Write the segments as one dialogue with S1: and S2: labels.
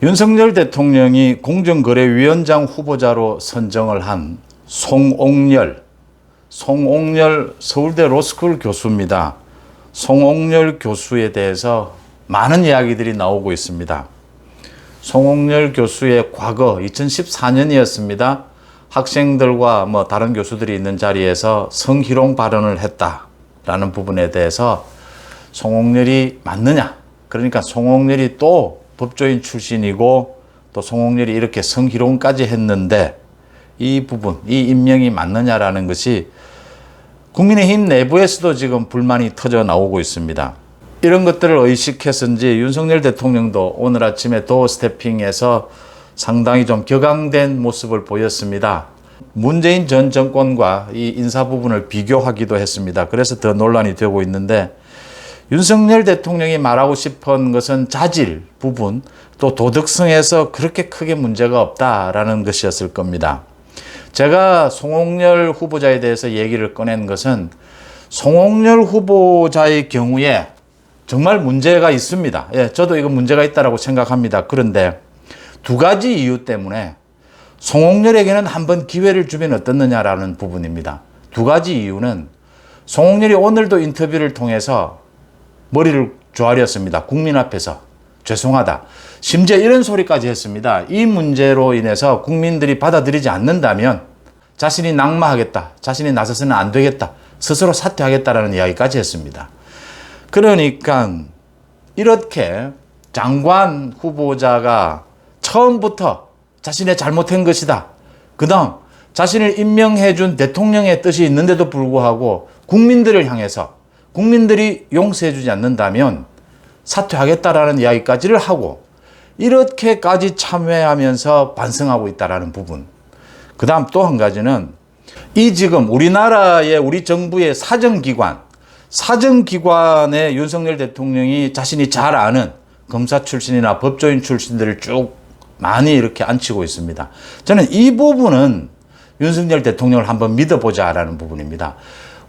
S1: 윤석열 대통령이 공정거래위원장 후보자로 선정을 한 송옥렬 서울대 로스쿨 교수입니다. 송옥렬 교수에 대해서 많은 이야기들이 나오고 있습니다. 송옥렬 교수의 과거 2014년이었습니다. 학생들과 다른 교수들이 있는 자리에서 성희롱 발언을 했다라는 부분에 대해서 송옥렬이 맞느냐? 그러니까 송옥렬이 또 법조인 출신이고 또 송옥렬이 이렇게 성희롱까지 했는데 이 부분, 이 임명이 맞느냐라는 것이 국민의힘 내부에서도 지금 불만이 터져 나오고 있습니다. 이런 것들을 의식해서인지 윤석열 대통령도 오늘 아침에 도어 스태핑에서 상당히 좀 격앙된 모습을 보였습니다. 문재인 전 정권과 이 인사 부분을 비교하기도 했습니다. 그래서 더 논란이 되고 있는데 윤석열 대통령이 말하고 싶은 것은 자질 부분 또 도덕성에서 그렇게 크게 문제가 없다라는 것이었을 겁니다. 제가 송옥렬 후보자에 대해서 얘기를 꺼낸 것은 송옥렬 후보자의 경우에 정말 문제가 있습니다. 저도 이거 문제가 있다고 생각합니다. 그런데 두 가지 이유 때문에 송옥렬에게는 한번 기회를 주면 어떻느냐라는 부분입니다. 두 가지 이유는 송옥렬이 오늘도 인터뷰를 통해서 머리를 조아렸습니다. 국민 앞에서 죄송하다. 심지어 이런 소리까지 했습니다. 이 문제로 인해서 국민들이 받아들이지 않는다면 자신이 낙마하겠다. 자신이 나서서는 안 되겠다. 스스로 사퇴하겠다라는 이야기까지 했습니다. 그러니까 이렇게 장관 후보자가 처음부터 자신의 잘못한 것이다. 그 다음 자신을 임명해 준 대통령의 뜻이 있는데도 불구하고 국민들을 향해서 국민들이 용서해 주지 않는다면 사퇴하겠다라는 이야기까지를 하고 이렇게까지 참여하면서 반성하고 있다라는 부분. 그 다음 또 한 가지는 이 지금 우리나라의 우리 정부의 사정기관에 윤석열 대통령이 자신이 잘 아는 검사 출신이나 법조인 출신들을 쭉 많이 이렇게 앉히고 있습니다. 저는 이 부분은 윤석열 대통령을 한번 믿어보자라는 부분입니다.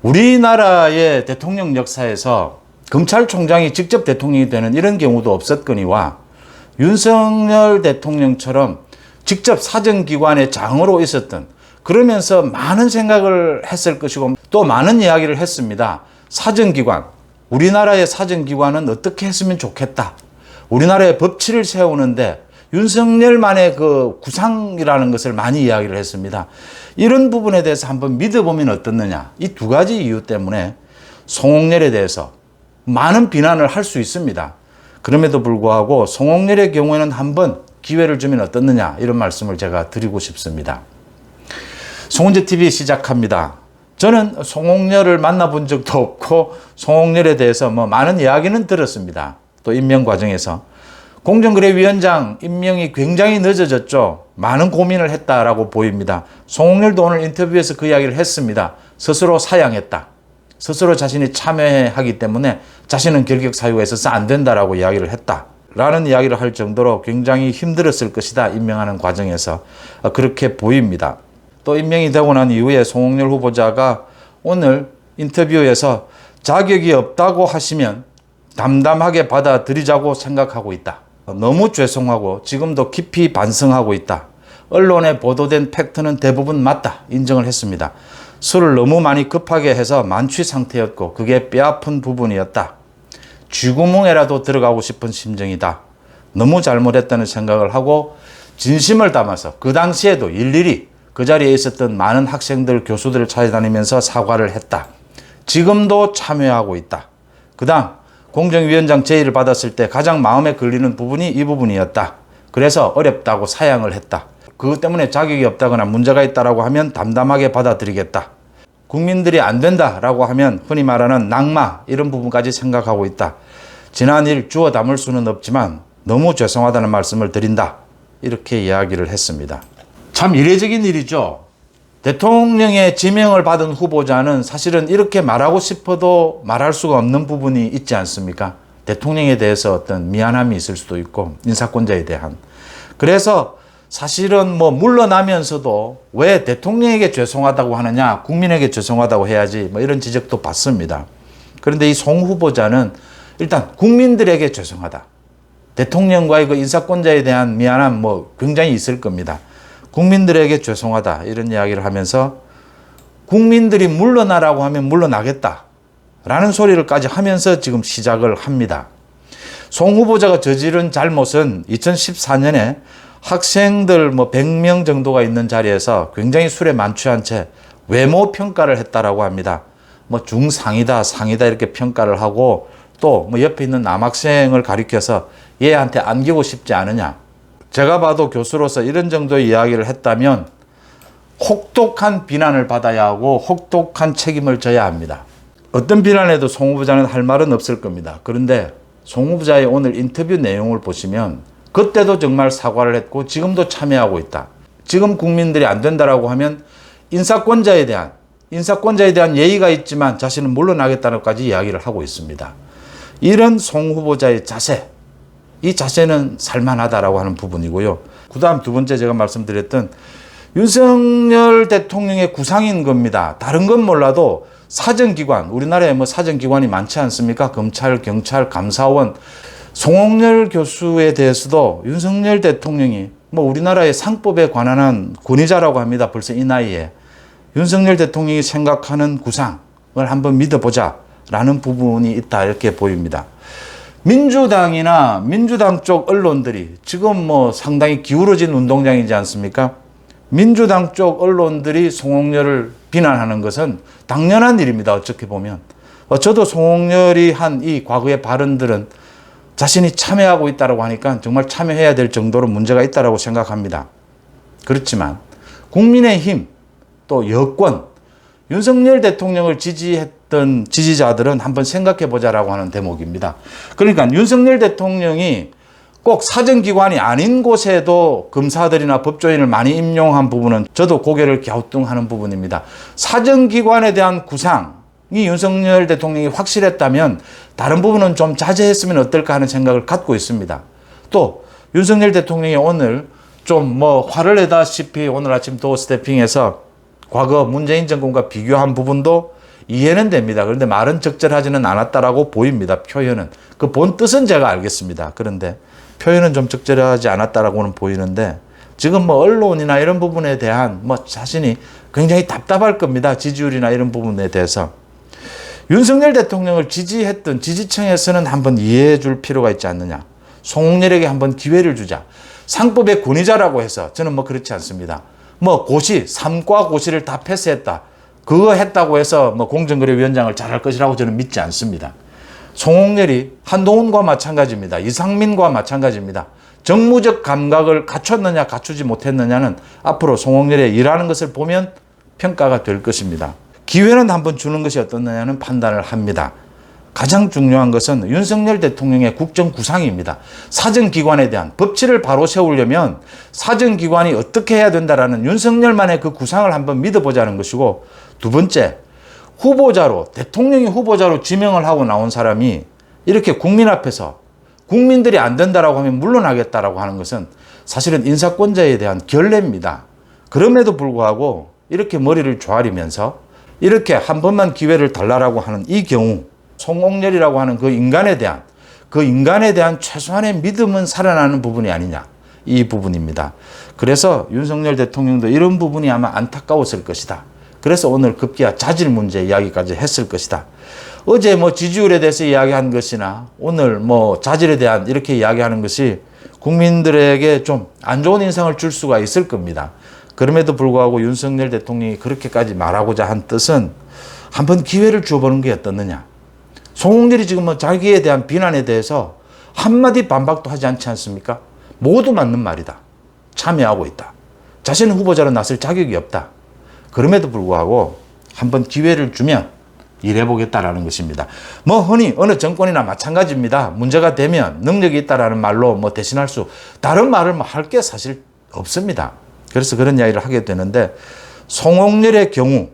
S1: 우리나라의 대통령 역사에서 검찰총장이 직접 대통령이 되는 이런 경우도 없었거니와 윤석열 대통령처럼 직접 사정기관의 장으로 있었던 그러면서 많은 생각을 했을 것이고 또 많은 이야기를 했습니다. 사정기관, 우리나라의 사정기관은 어떻게 했으면 좋겠다. 우리나라의 법치를 세우는데 윤석열만의 그 구상이라는 것을 많이 이야기를 했습니다. 이런 부분에 대해서 한번 믿어보면 어떻느냐. 이 두 가지 이유 때문에 송옥렬에 대해서 많은 비난을 할 수 있습니다. 그럼에도 불구하고 송옥렬의 경우에는 한번 기회를 주면 어떻느냐 이런 말씀을 제가 드리고 싶습니다. 송은재TV 시작합니다. 저는 송옥렬을 만나본 적도 없고 송옥렬에 대해서 많은 이야기는 들었습니다. 또 임명 과정에서. 공정거래위원장 임명이 굉장히 늦어졌죠. 많은 고민을 했다라고 보입니다. 송옥렬도 오늘 인터뷰에서 그 이야기를 했습니다. 스스로 사양했다. 스스로 자신이 참여하기 때문에 자신은 결격 사유가 있어서 안 된다라고 이야기를 했다. 라는 이야기를 할 정도로 굉장히 힘들었을 것이다. 임명하는 과정에서. 그렇게 보입니다. 또 임명이 되고 난 이후에 송옥렬 후보자가 오늘 인터뷰에서 자격이 없다고 하시면 담담하게 받아들이자고 생각하고 있다. 너무 죄송하고 지금도 깊이 반성하고 있다. 언론에 보도된 팩트는 대부분 맞다. 인정을 했습니다. 술을 너무 많이 급하게 해서 만취 상태였고 그게 뼈아픈 부분이었다. 쥐구멍에라도 들어가고 싶은 심정이다. 너무 잘못했다는 생각을 하고 진심을 담아서 그 당시에도 일일이 그 자리에 있었던 많은 학생들, 교수들을 찾아다니면서 사과를 했다. 지금도 참여하고 있다. 그 다음 공정위원장 제의를 받았을 때 가장 마음에 걸리는 부분이 이 부분이었다. 그래서 어렵다고 사양을 했다. 그것 때문에 자격이 없다거나 문제가 있다고 하면 담담하게 받아들이겠다. 국민들이 안 된다라고 하면 흔히 말하는 낙마 이런 부분까지 생각하고 있다. 지난 일 주워 담을 수는 없지만 너무 죄송하다는 말씀을 드린다. 이렇게 이야기를 했습니다. 참 이례적인 일이죠. 대통령의 지명을 받은 후보자는 사실은 이렇게 말하고 싶어도 말할 수가 없는 부분이 있지 않습니까? 대통령에 대해서 어떤 미안함이 있을 수도 있고 인사권자에 대한. 그래서 사실은 물러나면서도 왜 대통령에게 죄송하다고 하느냐, 국민에게 죄송하다고 해야지 이런 지적도 받습니다. 그런데 이 송 후보자는 일단 국민들에게 죄송하다. 대통령과의 그 인사권자에 대한 미안함 뭐 굉장히 있을 겁니다. 국민들에게 죄송하다 이런 이야기를 하면서 국민들이 물러나라고 하면 물러나겠다 라는 소리를까지 하면서 지금 시작을 합니다. 송 후보자가 저지른 잘못은 2014년에 학생들 뭐 100명 정도가 있는 자리에서 굉장히 술에 만취한 채 외모 평가를 했다라고 합니다. 뭐 중상이다 상이다 이렇게 평가를 하고 또 뭐 옆에 있는 남학생을 가리켜서 얘한테 안기고 싶지 않으냐. 제가 봐도 교수로서 이런 정도의 이야기를 했다면 혹독한 비난을 받아야 하고 혹독한 책임을 져야 합니다. 어떤 비난에도 송 후보자는 할 말은 없을 겁니다. 그런데 송 후보자의 오늘 인터뷰 내용을 보시면 그때도 정말 사과를 했고 지금도 참여하고 있다. 지금 국민들이 안 된다라고 하면 인사권자에 대한 예의가 있지만 자신은 물러나겠다는까지 이야기를 하고 있습니다. 이런 송 후보자의 자세, 이 자세는 살만하다라고 하는 부분이고요. 그 다음 두 번째 제가 말씀드렸던 윤석열 대통령의 구상인 겁니다. 다른 건 몰라도 사정기관, 우리나라에 뭐 사정기관이 많지 않습니까? 검찰, 경찰, 감사원. 송홍열 교수에 대해서도 윤석열 대통령이 뭐 우리나라의 상법에 관한 권위자라고 합니다. 벌써 이 나이에. 윤석열 대통령이 생각하는 구상을 한번 믿어보자 라는 부분이 있다 이렇게 보입니다. 민주당이나 민주당 쪽 언론들이 지금 뭐 상당히 기울어진 운동장이지 않습니까? 민주당 쪽 언론들이 송홍열을 비난하는 것은 당연한 일입니다. 어떻게 보면. 저도 송홍열이 한 이 과거의 발언들은 자신이 참여하고 있다고 하니까 정말 참여해야 될 정도로 문제가 있다고 생각합니다. 그렇지만 국민의힘 또 여권 윤석열 대통령을 지지했던 지지자들은 한번 생각해 보자라고 하는 대목입니다. 그러니까 윤석열 대통령이 꼭 사정기관이 아닌 곳에도 검사들이나 법조인을 많이 임용한 부분은 저도 고개를 갸우뚱하는 부분입니다. 사정기관에 대한 구상이 윤석열 대통령이 확실했다면 다른 부분은 좀 자제했으면 어떨까 하는 생각을 갖고 있습니다. 또 윤석열 대통령이 오늘 좀 뭐 화를 내다시피 오늘 아침 도어 스태핑에서 과거 문재인 정권과 비교한 부분도 이해는 됩니다. 그런데 말은 적절하지는 않았다라고 보입니다. 표현은. 그 본 뜻은 제가 알겠습니다. 그런데 표현은 좀 적절하지 않았다라고는 보이는데 지금 뭐 언론이나 이런 부분에 대한 뭐 자신이 굉장히 답답할 겁니다. 지지율이나 이런 부분에 대해서. 윤석열 대통령을 지지했던 지지층에서는 한번 이해해 줄 필요가 있지 않느냐. 송홍열에게 한번 기회를 주자. 상법의 권위자라고 해서 저는 뭐 그렇지 않습니다. 뭐 고시, 3과 고시를 다 패스했다. 그거 했다고 해서 뭐 공정거래위원장을 잘할 것이라고 저는 믿지 않습니다. 송홍열이 한동훈과 마찬가지입니다. 이상민과 마찬가지입니다. 정무적 감각을 갖췄느냐 갖추지 못했느냐는 앞으로 송홍열의 일하는 것을 보면 평가가 될 것입니다. 기회는 한번 주는 것이 어떻느냐는 판단을 합니다. 가장 중요한 것은 윤석열 대통령의 국정구상입니다. 사정기관에 대한 법치를 바로 세우려면 사정기관이 어떻게 해야 된다라는 윤석열만의 그 구상을 한번 믿어보자는 것이고, 두 번째, 후보자로, 대통령이 후보자로 지명을 하고 나온 사람이 이렇게 국민 앞에서 국민들이 안 된다라고 하면 물러나겠다라고 하는 것은 사실은 인사권자에 대한 결례입니다. 그럼에도 불구하고 이렇게 머리를 조아리면서 이렇게 한 번만 기회를 달라라고 하는 이 경우 송홍열이라고 하는 그 인간에 대한 최소한의 믿음은 살아나는 부분이 아니냐, 이 부분입니다. 그래서 윤석열 대통령도 이런 부분이 아마 안타까웠을 것이다. 그래서 오늘 급기야 자질 문제 이야기까지 했을 것이다. 어제 뭐 지지율에 대해서 이야기한 것이나 오늘 뭐 자질에 대한 이렇게 이야기하는 것이 국민들에게 좀 안 좋은 인상을 줄 수가 있을 겁니다. 그럼에도 불구하고 윤석열 대통령이 그렇게까지 말하고자 한 뜻은 한번 기회를 주어보는 게 어떻느냐. 송홍열이 지금 뭐 자기에 대한 비난에 대해서 한마디 반박도 하지 않지 않습니까? 모두 맞는 말이다. 참여하고 있다. 자신은 후보자로 나설 자격이 없다. 그럼에도 불구하고 한번 기회를 주면 일해보겠다라는 것입니다. 뭐 흔히 어느 정권이나 마찬가지입니다. 문제가 되면 능력이 있다라는 말로 뭐 대신할 수, 다른 말을 뭐 할 게 사실 없습니다. 그래서 그런 이야기를 하게 되는데, 송홍열의 경우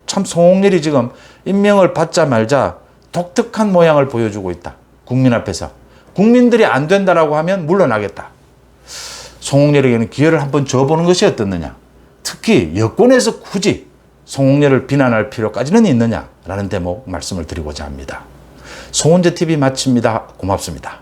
S1: 참 송홍열이 지금 임명을 받자 말자 독특한 모양을 보여주고 있다. 국민 앞에서. 국민들이 안 된다라고 하면 물러나겠다. 송홍열에게는 기회를 한번 줘보는 것이 어떻느냐. 특히 여권에서 굳이 송홍열을 비난할 필요까지는 있느냐라는 대목 말씀을 드리고자 합니다. 송원재 TV 마칩니다. 고맙습니다.